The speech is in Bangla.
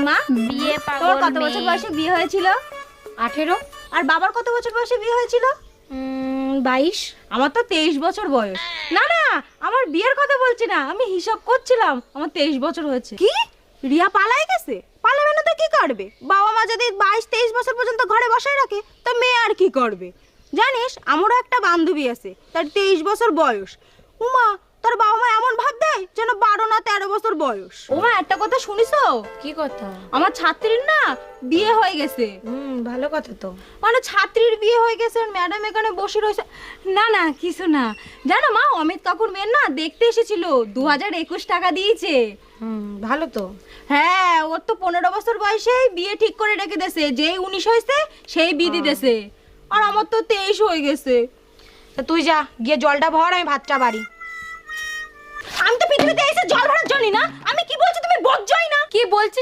মা? বিয়ে পাগল তোর কত মেয়ে। বছর বয়সে বিয়ে হয়েছিল? 18। আর বাবার কত বছর বয়সে বিয়ে হয়েছিল? 22। আমার তো 23 বছর বয়স। না না, আমার বিয়ের কথা বলছি না, আমি হিসাব করছিলাম, আমার 23 বছর হয়েছে। কি রিয়া পালাই গেছে? পালাবে না তো কি করবে? বাবা মা যদি 22-23 বছর পর্যন্ত ঘরে বসায় রাখে তো মেয়ে আর কি করবে? জানিস আমারও একটা বান্ধবী আছে, তার 23 বছর বয়স। উমা, তার বাবা মা এমন ভাব দেয় যেন 12 না 13 বছর বয়স। ও মা, একটা কথা শুনিছো? কি কথা? আমার ছাত্রীর না বিয়ে হয়ে গেছে। ভালো কথা তো। মানে ছাত্রীর বিয়ে হয়ে গেছে, ম্যাডাম এখানে বসে রয়েছে। না না, কিছু না। জানো মা, অমিত কাকুর মেয়ের না দেখতে এসেছিল, 2021 টাকা দিয়েছে। ভালো তো। হ্যাঁ, ওর তো 15 বছর বয়সেই বিয়ে ঠিক করে রেখে দিয়েছে, যেই 19 হয়েছে সেই বিধি দিয়েছে। আর আমার তো 23 হয়ে গেছে। তা তুই যা, গিয়ে জলটা ভর, আমি ভাতটা বাড়ি। আমি তো পৃথিবীতে এসে জল ভরার জন্য না। আমি কি বলছি তুমি বোঝোই না? কি বলছিস